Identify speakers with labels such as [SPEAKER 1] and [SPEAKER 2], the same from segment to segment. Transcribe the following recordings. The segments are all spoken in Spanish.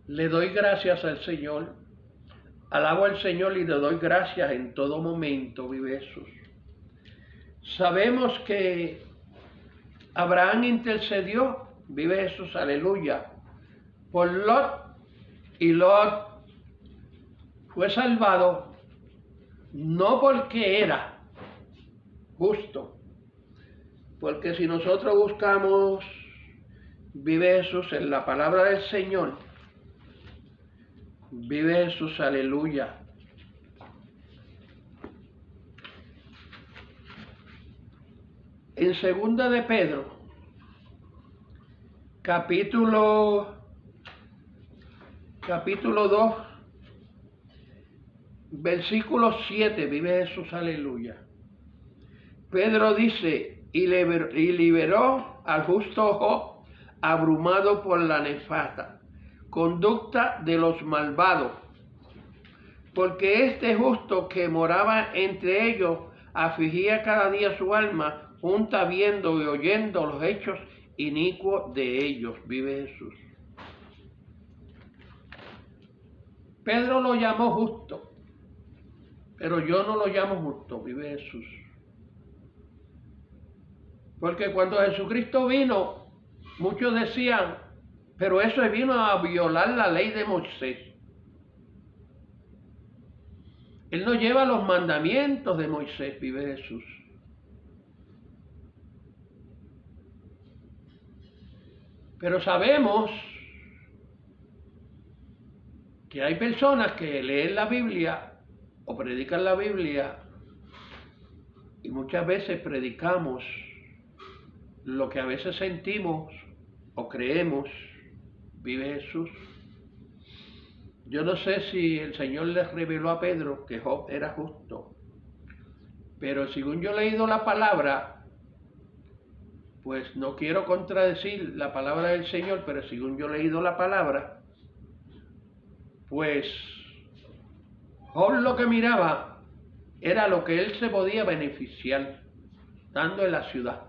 [SPEAKER 1] Le doy gracias al Señor, alabo al Señor y le doy gracias en todo momento, vive Jesús. Sabemos que Abraham intercedió, vive Jesús, aleluya, por Lot, y Lot fue salvado no porque era justo, porque si nosotros buscamos, vive Jesús, en la palabra del Señor, vive Jesús, aleluya. En segunda de Pedro, capítulo 2, versículo 7, vive Jesús, aleluya. Pedro dice, y liberó al justo Job, abrumado por la nefasta conducta de los malvados, porque este justo que moraba entre ellos afligía cada día su alma, junta viendo y oyendo los hechos inicuos de ellos, vive Jesús. Pedro lo llamó justo, pero yo no lo llamo justo, vive Jesús. Porque cuando Jesucristo vino, muchos decían, pero eso vino a violar la ley de Moisés. Él no lleva los mandamientos de Moisés, vive Jesús. Pero sabemos que hay personas que leen la Biblia o predican la Biblia y muchas veces predicamos lo que a veces sentimos o creemos, vive Jesús. Yo no sé si el Señor les reveló a Pedro que Job era justo, pero según yo he leído la palabra, pues no quiero contradecir la palabra del Señor, pero según yo he leído la palabra, pues Job lo que miraba era lo que él se podía beneficiar estando en la ciudad.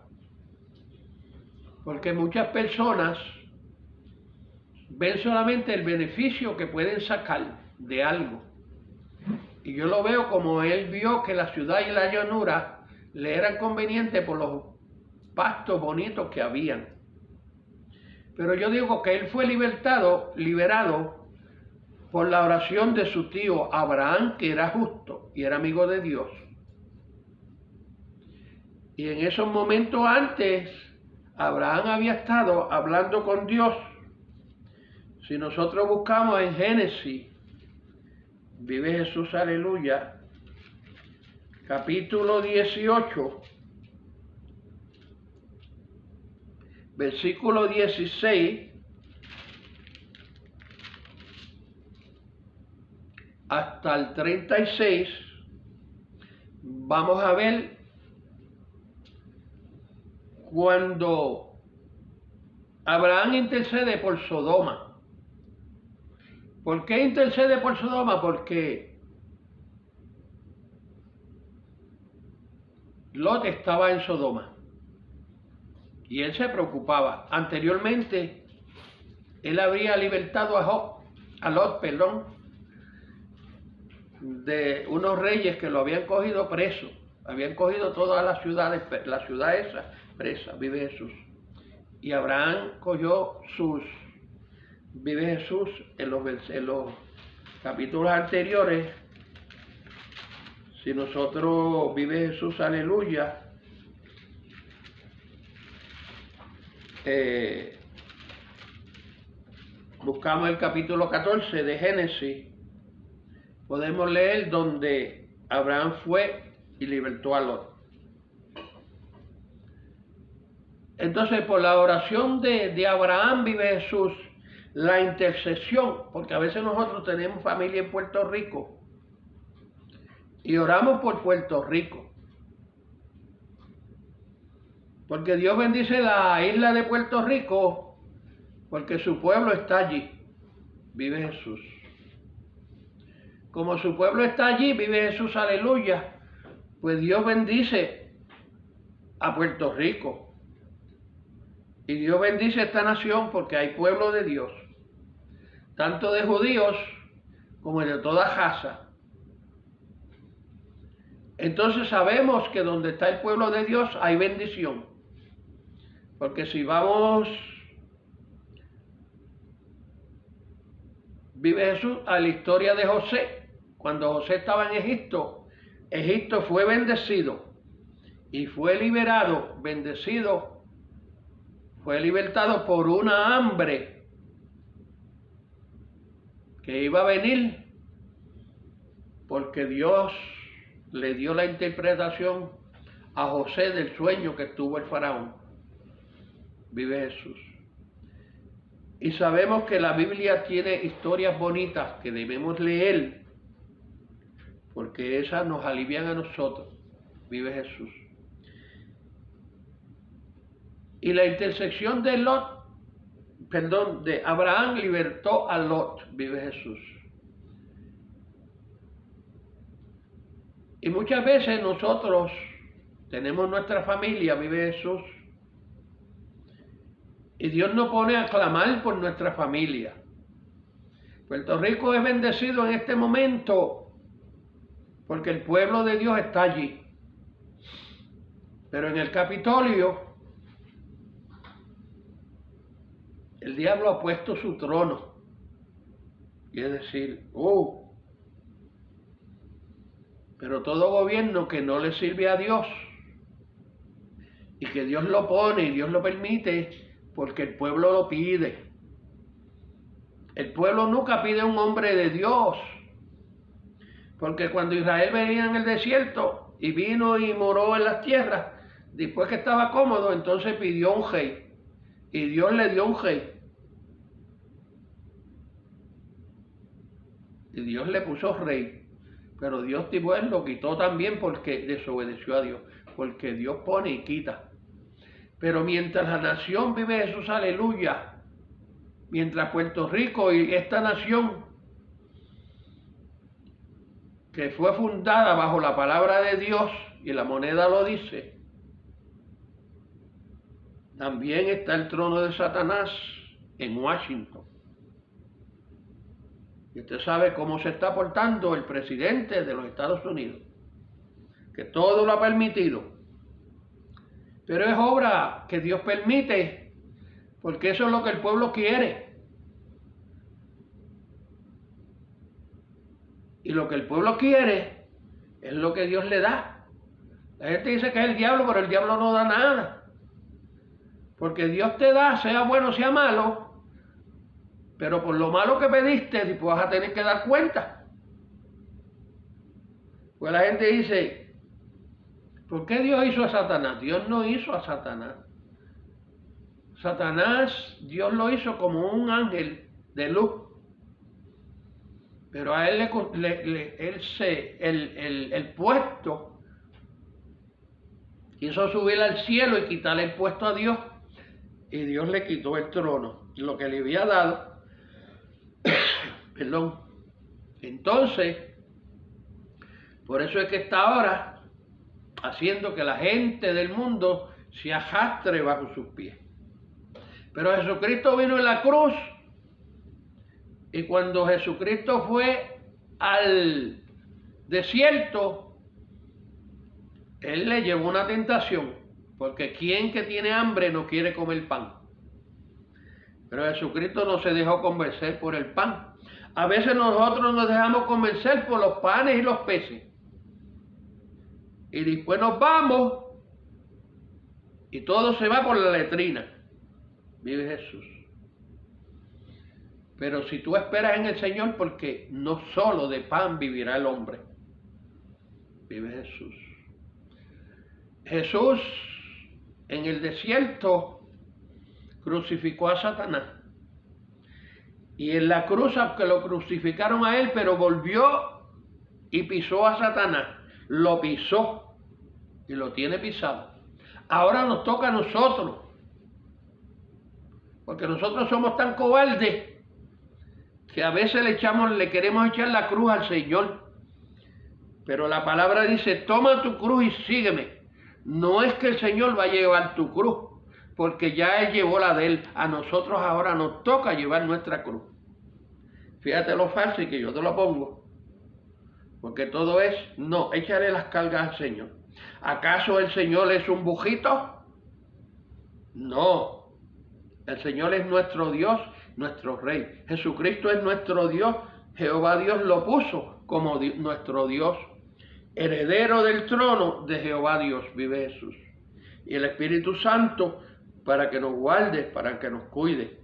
[SPEAKER 1] Porque muchas personas ven solamente el beneficio que pueden sacar de algo. Y yo lo veo como él vio que la ciudad y la llanura le eran convenientes por los pastos bonitos que habían. Pero yo digo que él fue liberado por la oración de su tío Abraham, que era justo y era amigo de Dios. Y en esos momentos antes, Abraham había estado hablando con Dios. Si nosotros buscamos en Génesis, vive Jesús, aleluya, capítulo 18, versículo 16, hasta el 36, vamos a ver cuando Abraham intercede por Sodoma. ¿Por qué intercede por Sodoma? Porque Lot estaba en Sodoma y él se preocupaba. Anteriormente, él habría libertado a Lot, de unos reyes que lo habían cogido preso. Habían cogido todas las ciudades, la ciudad esa presa, vive Jesús. Y Abraham cogió vive Jesús, en los capítulos anteriores. Si nosotros, vive Jesús, aleluya, buscamos el capítulo 14 de Génesis, podemos leer donde Abraham fue y libertó a Lot. Entonces, por la oración de Abraham, vive Jesús, la intercesión, porque a veces nosotros tenemos familia en Puerto Rico y oramos por Puerto Rico, porque Dios bendice la isla de Puerto Rico, porque su pueblo está allí, vive Jesús. Como su pueblo está allí, vive Jesús, aleluya, pues Dios bendice a Puerto Rico. Y Dios bendice esta nación porque hay pueblo de Dios. tanto de judíos como de toda raza. Entonces sabemos que donde está el pueblo de Dios hay bendición. Porque si vamos, vive Jesús, a la historia de José. Cuando José estaba en Egipto, Egipto fue bendecido y fue liberado, bendecido, fue libertado por una hambre que iba a venir porque Dios le dio la interpretación a José del sueño que tuvo el faraón. Vive Jesús. Y sabemos que la Biblia tiene historias bonitas que debemos leer, porque esas nos alivian a nosotros. Vive Jesús. Y la intersección de de Abraham libertó a Lot. Vive Jesús. Y muchas veces nosotros tenemos nuestra familia, vive Jesús, y Dios nos pone a clamar por nuestra familia. Puerto Rico es bendecido en este momento porque el pueblo de Dios está allí. Pero en el Capitolio, el diablo ha puesto su trono. Y es decir, pero todo gobierno que no le sirve a Dios y que Dios lo pone y Dios lo permite porque el pueblo lo pide. El pueblo nunca pide a un hombre de Dios, porque cuando Israel venía en el desierto y vino y moró en las tierras, después que estaba cómodo, entonces pidió un rey y Dios le dio un rey. Y Dios le puso rey. Pero Dios después lo quitó también porque desobedeció a Dios. Porque Dios pone y quita. Pero mientras la nación vive Jesús, aleluya. Mientras Puerto Rico y esta nación que fue fundada bajo la palabra de Dios, y la moneda lo dice, también está el trono de Satanás en Washington. Y usted sabe cómo se está portando el presidente de los Estados Unidos, que todo lo ha permitido. Pero es obra que Dios permite, porque eso es lo que el pueblo quiere. Y lo que el pueblo quiere es lo que Dios le da. La gente dice que es el diablo, pero el diablo no da nada. Porque Dios te da, sea bueno, sea malo, pero por lo malo que pediste, pues vas a tener que dar cuenta. Pues la gente dice, ¿por qué Dios hizo a Satanás? Dios no hizo a Satanás. Satanás, Dios lo hizo como un ángel de luz. Pero a él el puesto quiso subir al cielo y quitarle el puesto a Dios. Y Dios le quitó el trono, lo que le había dado. Perdón. Entonces, por eso es que está ahora haciendo que la gente del mundo se arrastre bajo sus pies. Pero Jesucristo vino en la cruz, y cuando Jesucristo fue al desierto, Él le llevó una tentación, porque quien que tiene hambre no quiere comer pan. Pero Jesucristo no se dejó convencer por el pan. A veces nosotros nos dejamos convencer por los panes y los peces. Y después nos vamos y todo se va por la letrina. Vive Jesús. Pero si tú esperas en el Señor, porque no solo de pan vivirá el hombre. Vive Jesús. Jesús en el desierto crucificó a Satanás. Y en la cruz, aunque lo crucificaron a él, pero volvió y pisó a Satanás. Lo pisó y lo tiene pisado. Ahora nos toca a nosotros, porque nosotros somos tan cobardes que a veces le queremos echar la cruz al Señor. Pero la palabra dice, toma tu cruz y sígueme. No es que el Señor va a llevar tu cruz, porque ya Él llevó la de Él. A nosotros ahora nos toca llevar nuestra cruz. Fíjate lo fácil que yo te lo pongo. Porque todo es, no, échale las cargas al Señor. ¿Acaso el Señor es un bujito? No. El Señor es nuestro Dios, nuestro Rey. Jesucristo es nuestro Dios. Jehová Dios lo puso como nuestro Dios. Heredero del trono de Jehová Dios, vive Jesús. Y el Espíritu Santo para que nos guarde, para que nos cuide,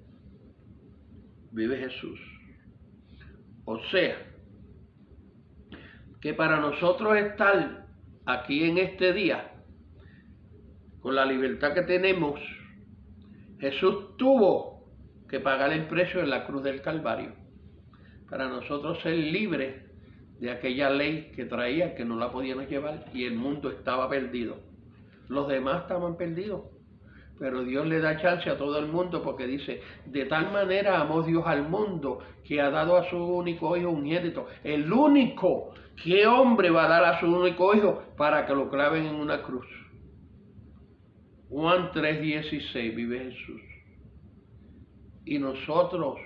[SPEAKER 1] vive Jesús. O sea, que para nosotros estar aquí en este día, con la libertad que tenemos, Jesús tuvo que pagar el precio en la cruz del Calvario, para nosotros ser libres de aquella ley que traía, que no la podíamos llevar, y el mundo estaba perdido. Los demás estaban perdidos, pero Dios le da chance a todo el mundo, porque dice, de tal manera amó Dios al mundo, que ha dado a su único hijo unigénito. El único. ¿Qué hombre va a dar a su único hijo para que lo claven en una cruz? Juan 3:16, vive Jesús. Y nosotros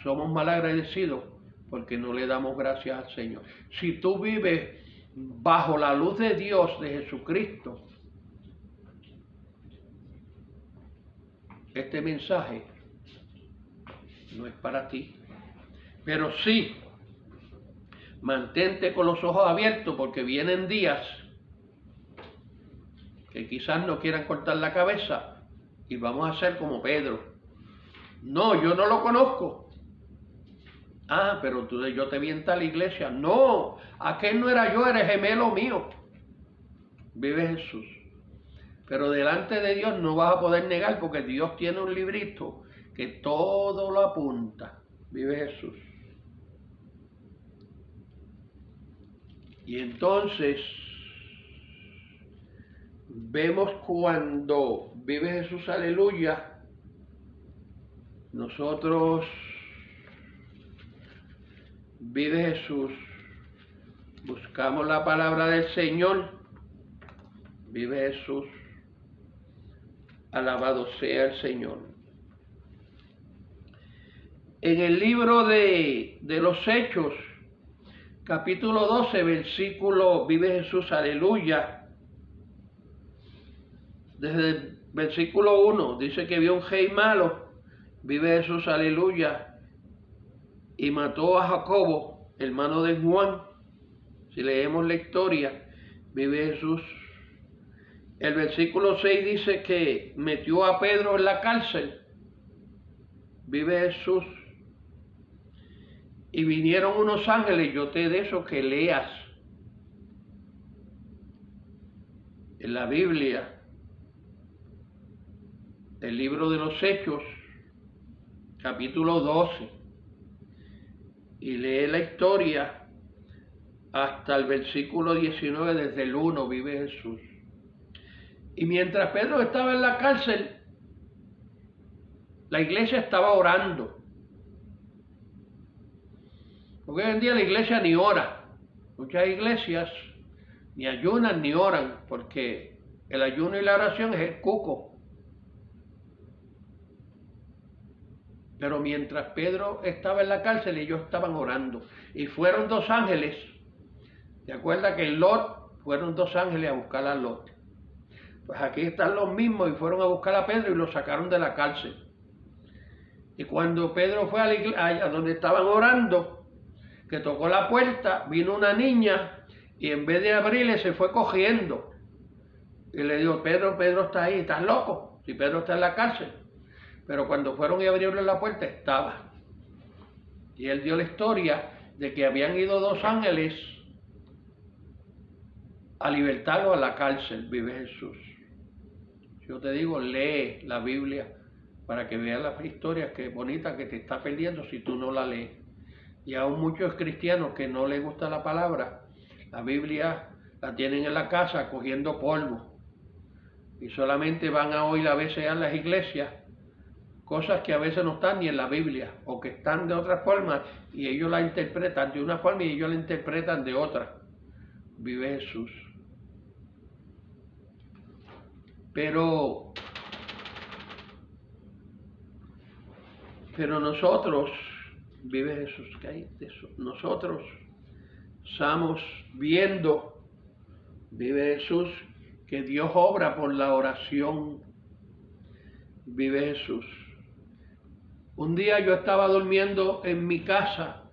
[SPEAKER 1] somos mal agradecidos porque no le damos gracias al Señor. Si tú vives bajo la luz de Dios, de Jesucristo, este mensaje no es para ti. Pero sí, mantente con los ojos abiertos, porque vienen días que quizás no quieran cortar la cabeza y vamos a ser como Pedro. No, yo no lo conozco. Ah, pero yo te vi en tal iglesia. No, aquel no era yo, eres gemelo mío. Vive Jesús. Pero delante de Dios no vas a poder negar, porque Dios tiene un librito que todo lo apunta. Vive Jesús. Y entonces vemos cuando vive Jesús, aleluya, nosotros, vive Jesús, buscamos la palabra del Señor, vive Jesús, alabado sea el Señor. En el libro de los Hechos, capítulo 12, versículo, vive Jesús, aleluya, desde el versículo 1, dice que vio un rey malo, vive Jesús, aleluya, y mató a Jacobo, hermano de Juan. Si leemos la historia, vive Jesús. El versículo 6 dice que metió a Pedro en la cárcel, vive Jesús. Y vinieron unos ángeles, yo te deseo que leas en la Biblia, el libro de los Hechos, capítulo 12, y lee la historia hasta el versículo 19, desde el 1, vive Jesús. Y mientras Pedro estaba en la cárcel, la iglesia estaba orando. Porque hoy en día la iglesia ni ora. Muchas iglesias ni ayunan ni oran, porque el ayuno y la oración es el cuco. Pero mientras Pedro estaba en la cárcel, ellos estaban orando. Y fueron dos ángeles. ¿Te acuerdas que en Lot fueron dos ángeles a buscar a Lot? Pues aquí están los mismos y fueron a buscar a Pedro y lo sacaron de la cárcel. Y cuando Pedro fue a donde estaban orando, que tocó la puerta, vino una niña y en vez de abrirle se fue cogiendo. Y le dijo, Pedro está ahí, ¿estás loco? Si Pedro está en la cárcel. Pero cuando fueron y abrieron la puerta, estaba. Y él dio la historia de que habían ido dos ángeles a libertarlo a la cárcel, vive Jesús. Yo te digo, lee la Biblia para que veas las historias que bonitas que te está perdiendo si tú no la lees. Y aún muchos cristianos que no les gusta la palabra, la Biblia la tienen en la casa cogiendo polvo. Y solamente van a oír a veces a las iglesias cosas que a veces no están ni en la Biblia, o que están de otra forma, y ellos la interpretan de una forma y ellos la interpretan de otra. Vive Jesús. Pero nosotros Vive Jesús, que hay de eso. Nosotros estamos viendo, vive Jesús, que Dios obra por la oración. Vive Jesús. Un día yo estaba durmiendo en mi casa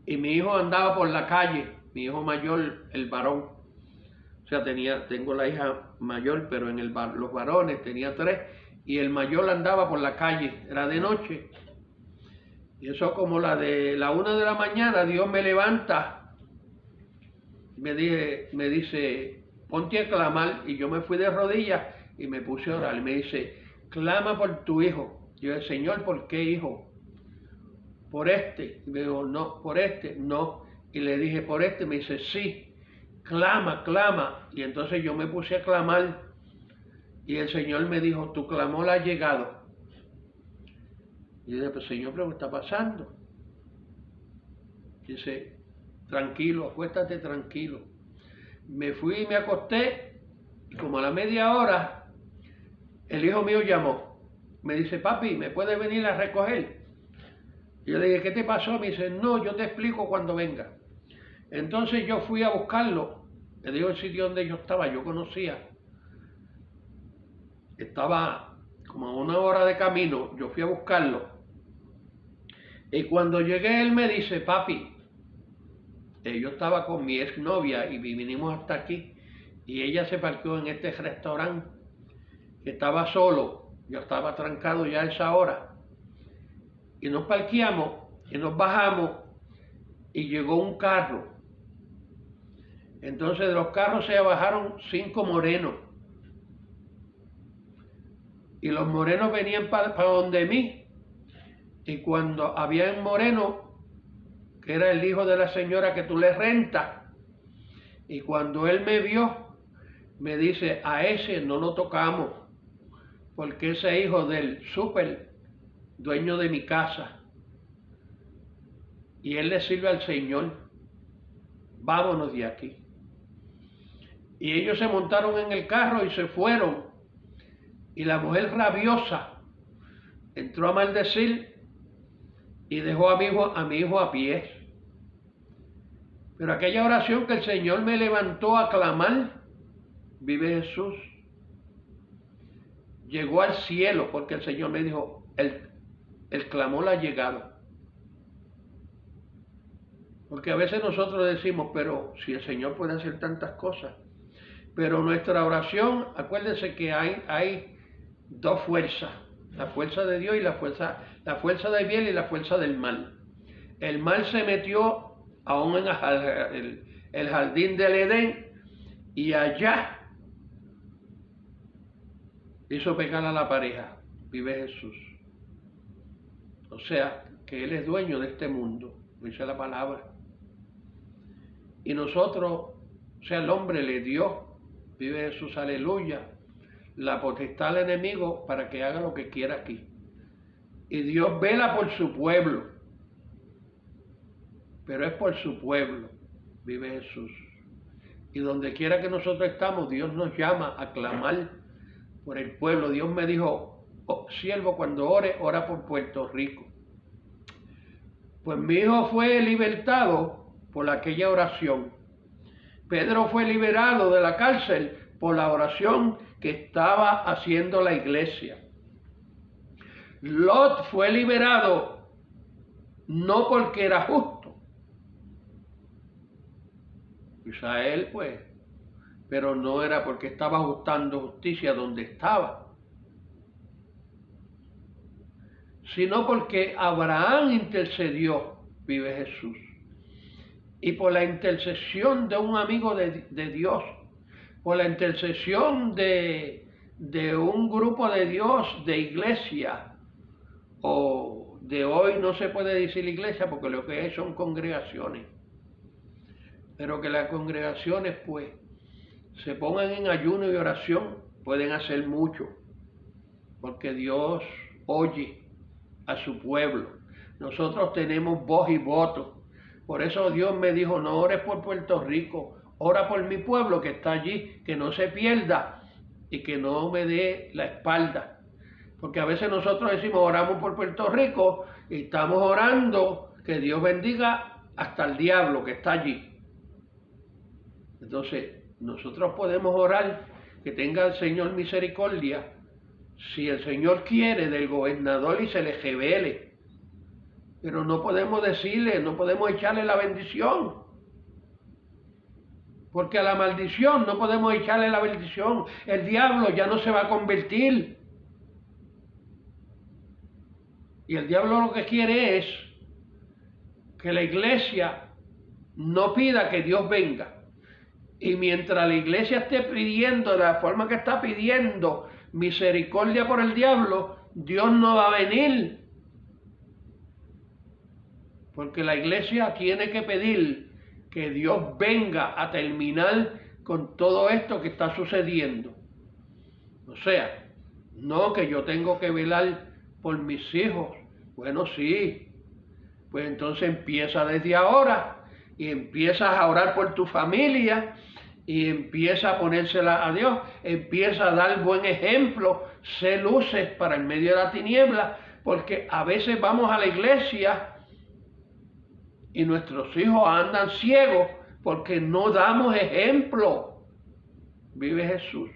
[SPEAKER 1] y mi hijo andaba por la calle, mi hijo mayor, el varón. O sea, tengo la hija mayor, pero en los varones tenía 3, y el mayor andaba por la calle, era de noche. Y eso como la 1 de la mañana, Dios me levanta, me dice, ponte a clamar, y yo me fui de rodillas y me puse a orar, y me dice, clama por tu hijo. Yo dije, Señor, ¿por qué hijo? Por este. Y me dijo, no, por este, no. Y le dije, por este. Me dice, sí, clama, clama. Y entonces yo me puse a clamar. Y el Señor me dijo, tu clamor ha llegado. Y yo dije, pues Señor, ¿pero qué está pasando? Dice, tranquilo, acuéstate tranquilo. Me fui y me acosté. Y como a la media hora, el hijo mío llamó. Me dice, papi, ¿me puedes venir a recoger? Y yo le dije, ¿qué te pasó? Me dice, no, yo te explico cuando venga. Entonces yo fui a buscarlo. Le digo el sitio donde yo estaba, yo conocía. Estaba como a 1 hora de camino, yo fui a buscarlo. Y cuando llegué, él me dice, papi, yo estaba con mi exnovia y vinimos hasta aquí. Y ella se parqueó en este restaurante, que estaba solo. Yo estaba trancado ya a esa hora. Y nos parqueamos y nos bajamos y llegó un carro. Entonces de los carros se bajaron 5 morenos. Y los morenos venían para donde mí. Y cuando había un moreno, que era el hijo de la señora que tú le rentas, y cuando él me vio, me dice, a ese no lo tocamos, porque ese hijo del súper dueño de mi casa, y él le sirve al Señor, vámonos de aquí. Y ellos se montaron en el carro y se fueron, y la mujer rabiosa entró a maldecir y dejó a mi hijo a pie. Pero aquella oración que el Señor me levantó a clamar, vive Jesús, llegó al cielo, porque el Señor me dijo, el clamor ha llegado. Porque a veces nosotros decimos, pero si el Señor puede hacer tantas cosas. Pero nuestra oración, acuérdense que hay 2 fuerzas, la fuerza de Dios y la fuerza del bien y la fuerza del mal. El mal se metió aún en el jardín del Edén, y allá hizo pecar a la pareja, vive Jesús. O sea, que Él es dueño de este mundo, dice la palabra. Y nosotros, o sea, el hombre le dio, vive Jesús, aleluya, la potestad al enemigo para que haga lo que quiera aquí. Y Dios vela por su pueblo, pero es por su pueblo, vive Jesús. Y donde quiera que nosotros estamos, Dios nos llama a clamar por el pueblo. Dios me dijo, oh, siervo, cuando ora por Puerto Rico. Pues mi hijo fue libertado por aquella oración. Pedro fue liberado de la cárcel por la oración que estaba haciendo la iglesia. Lot fue liberado no porque era justo. Israel, pues, pero no era porque estaba ajustando justicia donde estaba, sino porque Abraham intercedió, vive Jesús. Y por la intercesión de un amigo de Dios, por la intercesión de un grupo de Dios, de iglesia, o de hoy no se puede decir iglesia porque lo que hay son congregaciones, pero que las congregaciones pues se pongan en ayuno y oración, pueden hacer mucho, porque Dios oye a su pueblo. Nosotros tenemos voz y voto. Por eso Dios me dijo, no ores por Puerto Rico, ora por mi pueblo que está allí, que no se pierda y que no me dé la espalda. Porque a veces nosotros decimos, oramos por Puerto Rico y estamos orando que Dios bendiga hasta el diablo que está allí. Entonces, nosotros podemos orar que tenga el Señor misericordia, si el Señor quiere, del gobernador y se le revele. Pero no podemos decirle, no podemos echarle la bendición. Porque a la maldición no podemos echarle la bendición. El diablo ya no se va a convertir. Y el diablo lo que quiere es que la iglesia no pida que Dios venga. Y mientras la iglesia esté pidiendo de la forma que está pidiendo misericordia por el diablo, Dios no va a venir. Porque la iglesia tiene que pedir que Dios venga a terminar con todo esto que está sucediendo. O sea, no que yo tengo que velar por mis hijos. Bueno, sí. Pues entonces empieza desde ahora y empiezas a orar por tu familia y empieza a ponérsela a Dios. Empieza a dar buen ejemplo, sé luces para el medio de la tiniebla, porque a veces vamos a la iglesia y nuestros hijos andan ciegos porque no damos ejemplo. Vive Jesús.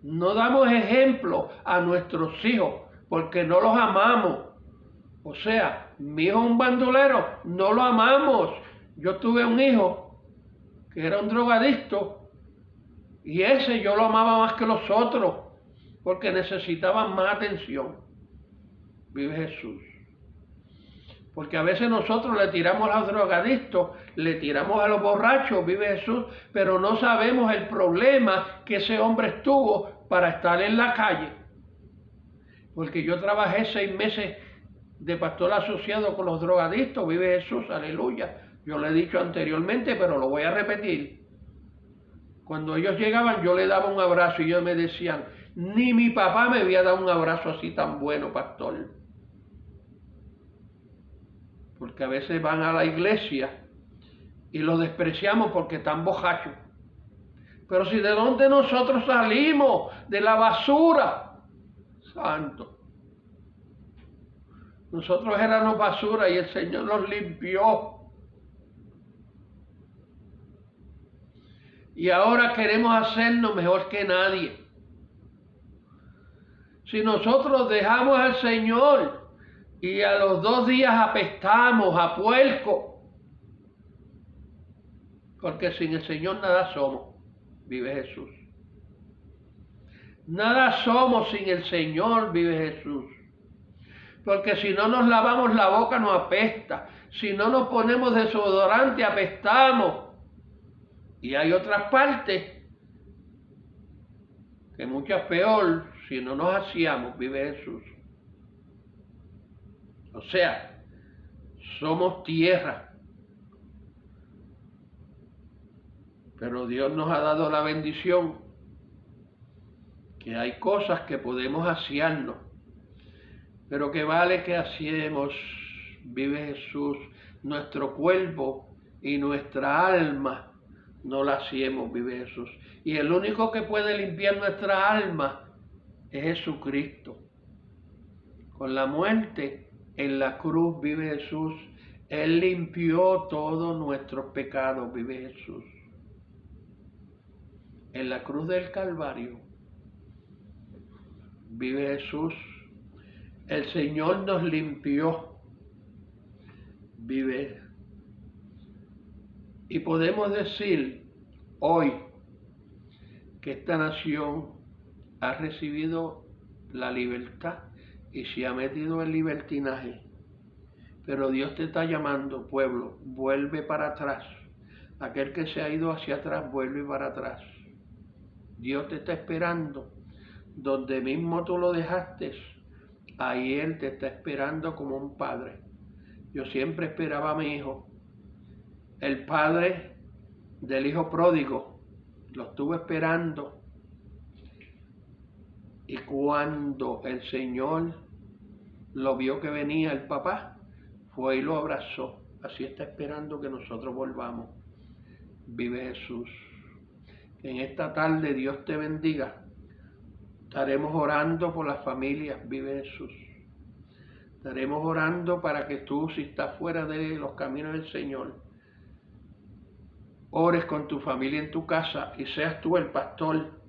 [SPEAKER 1] No damos ejemplo a nuestros hijos porque no los amamos. O sea, mi hijo es un bandolero, no lo amamos. Yo tuve un hijo que era un drogadicto y ese yo lo amaba más que los otros porque necesitaban más atención. Vive Jesús. Porque a veces nosotros le tiramos a los drogadictos, le tiramos a los borrachos, vive Jesús, pero no sabemos el problema que ese hombre estuvo para estar en la calle. Porque yo trabajé 6 meses de pastor asociado con los drogadictos, vive Jesús, aleluya. Yo lo he dicho anteriormente, pero lo voy a repetir. Cuando ellos llegaban, yo les daba un abrazo y ellos me decían, ni mi papá me había dado un abrazo así tan bueno, pastor. Porque a veces van a la iglesia y los despreciamos porque están borrachos. Pero si de dónde nosotros salimos, de la basura, santo. Nosotros éramos basura y el Señor nos limpió. Y ahora queremos hacernos mejor que nadie. Si nosotros dejamos al Señor y a los 2 días apestamos a puerco, porque sin el Señor nada somos, vive Jesús. Nada somos sin el Señor, vive Jesús. Porque si no nos lavamos la boca nos apesta, si no nos ponemos desodorante apestamos. Y hay otras partes que muchas peor si no nos aseamos, vive Jesús. O sea, somos tierra. Pero Dios nos ha dado la bendición que hay cosas que podemos asearnos, pero que vale que aseemos, vive Jesús, nuestro cuerpo y nuestra alma, no la aseemos, vive Jesús. Y el único que puede limpiar nuestra alma es Jesucristo. Con la muerte en la cruz, vive Jesús, Él limpió todos nuestros pecados, vive Jesús. En la cruz del Calvario, vive Jesús, el Señor nos limpió, vive. Y podemos decir hoy que esta nación ha recibido la libertad y se ha metido en libertinaje. Pero Dios te está llamando, pueblo, vuelve para atrás. Aquel que se ha ido hacia atrás, vuelve para atrás. Dios te está esperando. Donde mismo tú lo dejaste, ahí Él te está esperando como un padre. Yo siempre esperaba a mi hijo. El padre del hijo pródigo, lo estuve esperando. Y cuando el Señor lo vio que venía el papá, fue y lo abrazó. Así está esperando que nosotros volvamos. Vive Jesús. Que en esta tarde Dios te bendiga. Estaremos orando por las familias, vive Jesús. Estaremos orando para que tú, si estás fuera de los caminos del Señor, ores con tu familia en tu casa y seas tú el pastor.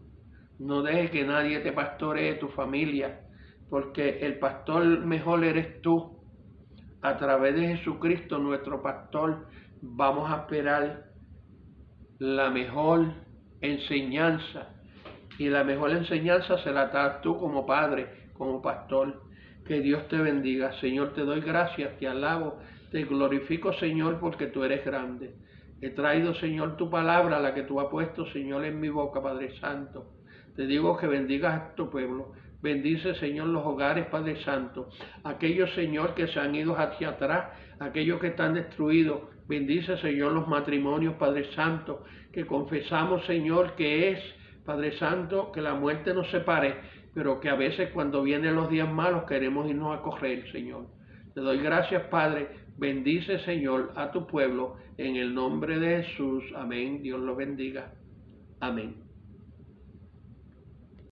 [SPEAKER 1] No dejes que nadie te pastoree tu familia, porque el pastor mejor eres tú. A través de Jesucristo, nuestro pastor, vamos a esperar la mejor enseñanza. Y la mejor enseñanza se la das tú como padre, como pastor. Que Dios te bendiga. Señor, te doy gracias, te alabo, te glorifico, Señor, porque tú eres grande. He traído, Señor, tu palabra, la que tú has puesto, Señor, en mi boca, Padre Santo. Te digo que bendigas a tu pueblo. Bendice, Señor, los hogares, Padre Santo. Aquellos, Señor, que se han ido hacia atrás, aquellos que están destruidos. Bendice, Señor, los matrimonios, Padre Santo, que confesamos, Señor, que es, Padre Santo, que la muerte nos separe, pero que a veces cuando vienen los días malos queremos irnos a correr, Señor. Te doy gracias, Padre. Bendice, Señor, a tu pueblo, en el nombre de Jesús. Amén. Dios lo bendiga. Amén.